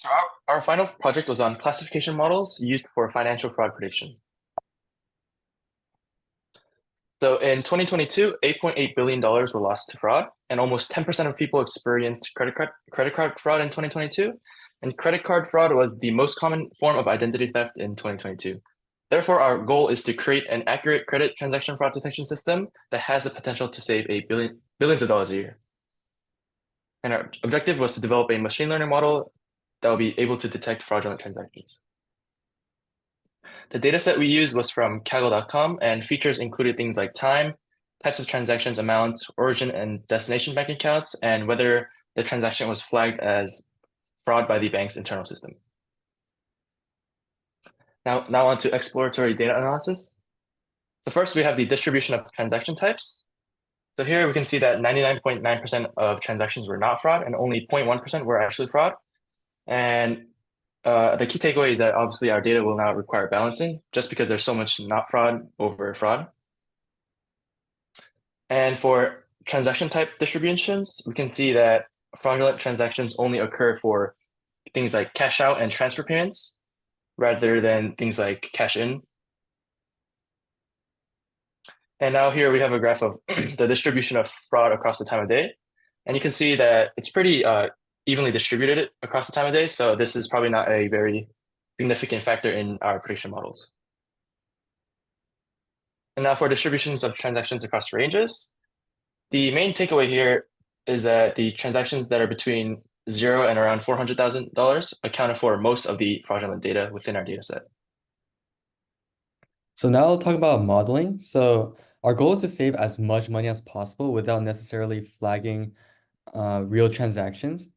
So our final project was on classification models used for financial fraud prediction. So in 2022, $8.8 billion were lost to fraud, and almost 10% of people experienced credit card fraud in 2022. And credit card fraud was the most common form of identity theft in 2022. Therefore, our goal is to create an accurate credit transaction fraud detection system that has the potential to save billions of dollars a year. And our objective was to develop a machine learning model that will be able to detect fraudulent transactions. The dataset we used was from Kaggle.com, and features included things like time, types of transactions, amounts, origin and destination bank accounts, and whether the transaction was flagged as fraud by the bank's internal system. Now on to exploratory data analysis. So first we have the distribution of transaction types. So here we can see that 99.9% of transactions were not fraud and only 0.1% were actually fraud. And the key takeaway is that obviously our data will now require balancing just because there's so much not fraud over fraud. And for transaction type distributions, we can see that fraudulent transactions only occur for things like cash out and transfer payments rather than things like cash in. And now here we have a graph of the distribution of fraud across the time of day. And you can see that it's pretty evenly distributed across the time of day. So this is probably not a very significant factor in our prediction models. And now for distributions of transactions across ranges, the main takeaway here is that the transactions that are between $0 and around $400,000 accounted for most of the fraudulent data within our data set. So now I'll talk about modeling. So our goal is to save as much money as possible without necessarily flagging real transactions.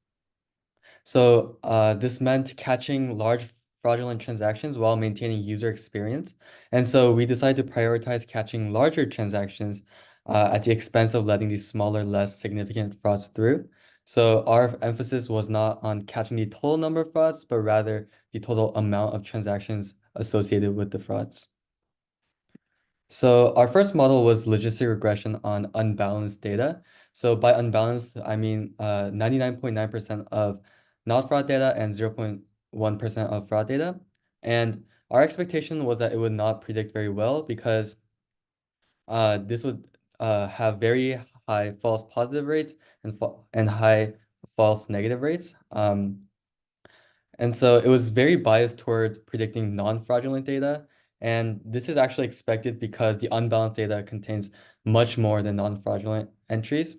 So this meant catching large fraudulent transactions while maintaining user experience. And so we decided to prioritize catching larger transactions at the expense of letting these smaller, less significant frauds through. So our emphasis was not on catching the total number of frauds, but rather the total amount of transactions associated with the frauds. So our first model was logistic regression on unbalanced data. So by unbalanced, I mean 99.9% of not fraud data and 0.1% of fraud data. And our expectation was that it would not predict very well because this would have very high false positive rates and high false negative rates. And so it was very biased towards predicting non-fraudulent data. And this is actually expected because the unbalanced data contains much more than non-fraudulent entries.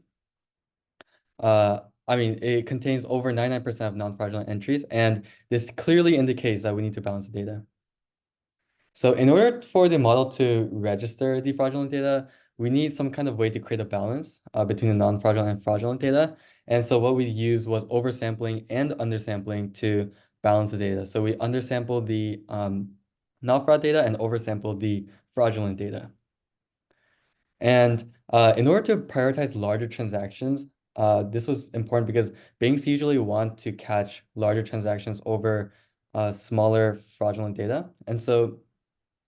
I mean, it contains over 99% of non-fraudulent entries, and this clearly indicates that we need to balance the data. So in order for the model to register the fraudulent data, we need some kind of way to create a balance between the non-fraudulent and fraudulent data. And so what we used was oversampling and undersampling to balance the data. So we undersampled the not-fraud data and oversampled the fraudulent data. And in order to prioritize larger transactions, this was important because banks usually want to catch larger transactions over smaller fraudulent data. And so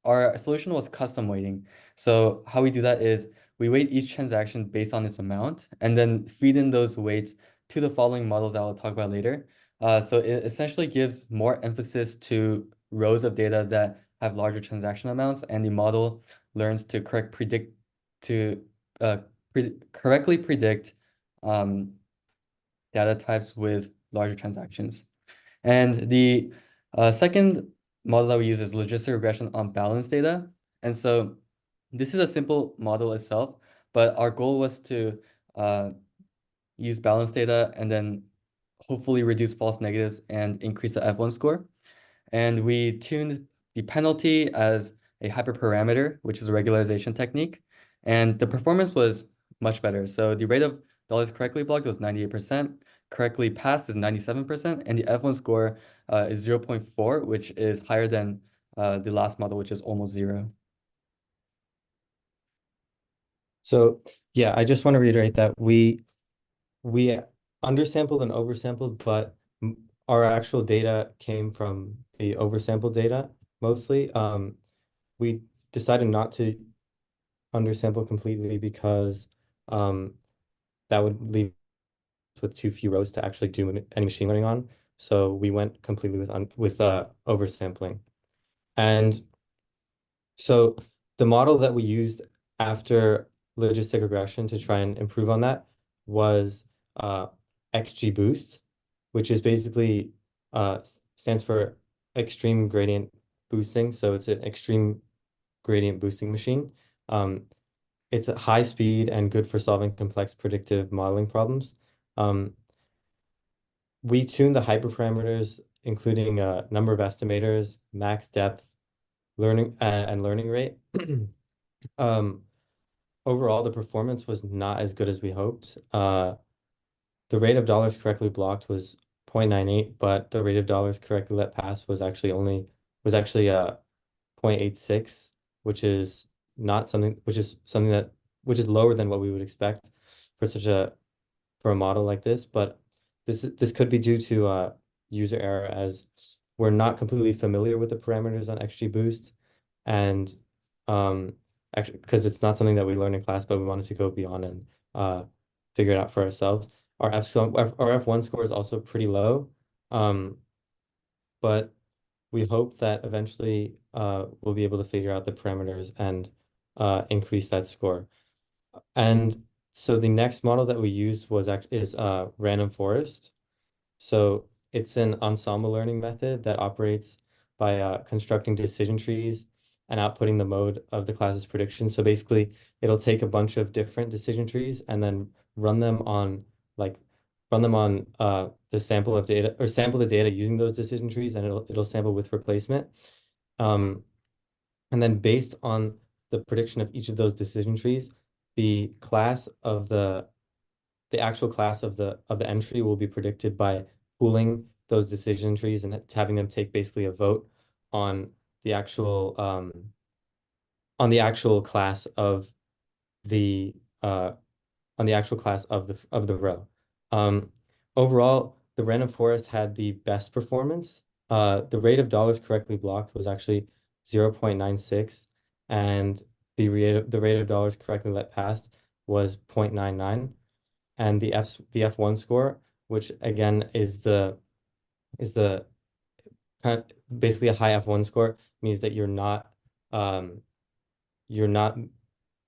our solution was custom weighting. So how we do that is we weight each transaction based on its amount and then feed in those weights to the following models I will talk about later. So it essentially gives more emphasis to rows of data that have larger transaction amounts, and the model learns to correctly predict data types with larger transactions. And the second model that we use is logistic regression on balanced data. And so this is a simple model itself, but our goal was to use balanced data and then hopefully reduce false negatives and increase the F1 score. And we tuned the penalty as a hyperparameter, which is a regularization technique. And the performance was much better. So the rate of dollars correctly blocked was 98%, correctly passed is 97%, and the F1 score is 0.4, which is higher than the last model, which is almost 0. So yeah, I just want to reiterate that we undersampled and oversampled, but our actual data came from the oversampled data mostly. We decided not to undersample completely because that would leave with too few rows to actually do any machine learning on. So we went completely with oversampling. And so the model that we used after logistic regression to try and improve on that was XGBoost, which is basically stands for extreme gradient boosting. So it's an extreme gradient boosting machine. It's at high speed and good for solving complex predictive modeling problems. We tuned the hyperparameters, including number of estimators, max depth, learning and learning rate. Overall, the performance was not as good as we hoped. The rate of dollars correctly blocked was 0.98, but the rate of dollars correctly let pass was actually 0.86, which is not something which is lower than what we would expect for for a model like this. But this could be due to user error, as we're not completely familiar with the parameters on XGBoost, and actually because it's not something that we learned in class, but we wanted to go beyond and figure it out for ourselves. Our F1 score is also pretty low, but we hope that eventually we'll be able to figure out the parameters and increase that score. And so the next model that we used is random forest. So it's an ensemble learning method that operates by constructing decision trees and outputting the mode of the class's prediction. So basically, it'll take a bunch of different decision trees and then run them on the sample of data, or sample the data using those decision trees, and it'll sample with replacement. And then based on the prediction of each of those decision trees, the actual class of the entry will be predicted by pooling those decision trees and having them take basically a vote on the actual class of the row. Overall, the random forest had the best performance. The rate of dollars correctly blocked was actually 0.96, and the rate of dollars correctly let pass was 0.99, and the F1 score, which again is the kind of basically a high F1 score, means that you're not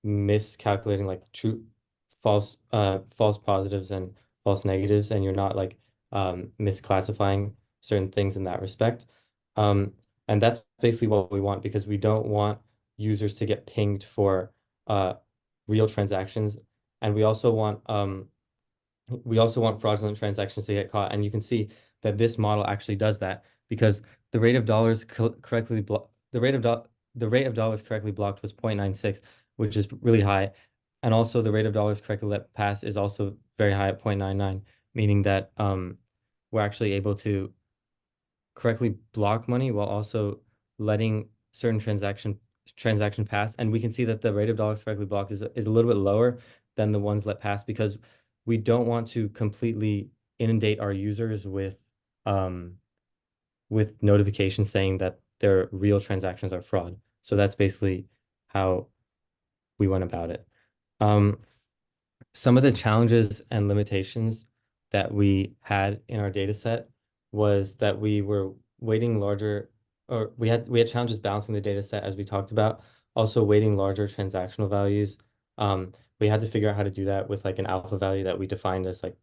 miscalculating like false positives and false negatives, and you're not like misclassifying certain things in that respect. And that's basically what we want, because we don't want users to get pinged for real transactions, and we also want fraudulent transactions to get caught. And you can see that this model actually does that, because the rate of dollars correctly blocked was 0.96, which is really high. And also the rate of dollars correctly let pass is also very high at 0.99, meaning that we're actually able to correctly block money while also letting certain transaction pass. And we can see that the rate of dollars correctly blocked is a little bit lower than the ones let pass, because we don't want to completely inundate our users with notifications saying that their real transactions are fraud. So that's basically how we went about it. Some of the challenges and limitations that we had in our data set was that we were weighting larger, or we had challenges balancing the data set, as we talked about, also weighting larger transactional values. We had to figure out how to do that with like an alpha value that we defined as like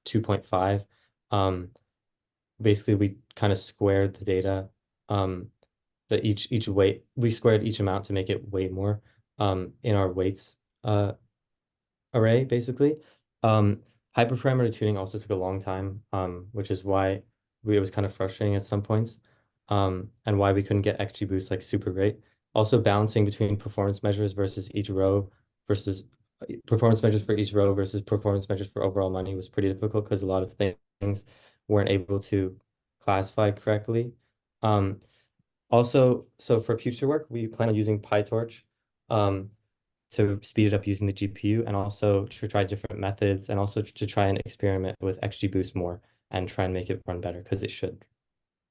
2.5. Basically, we kind of squared the data. That each weight, we squared each amount to make it weigh more in our weights array, basically. Hyperparameter tuning also took a long time, which is why it was kind of frustrating at some points, and why we couldn't get XGBoost like super great. Also, balancing between performance measures versus each row versus performance measures for each row versus performance measures for overall money was pretty difficult, because a lot of things weren't able to classify correctly. Also, so for future work, we plan on using PyTorch to speed it up using the GPU, and also to try different methods, and also to try and experiment with XGBoost more and try and make it run better, because it should.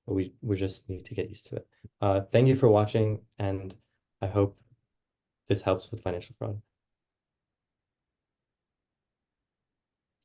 But we just need to get used to it. Thank you for watching, and I hope this helps with financial fraud.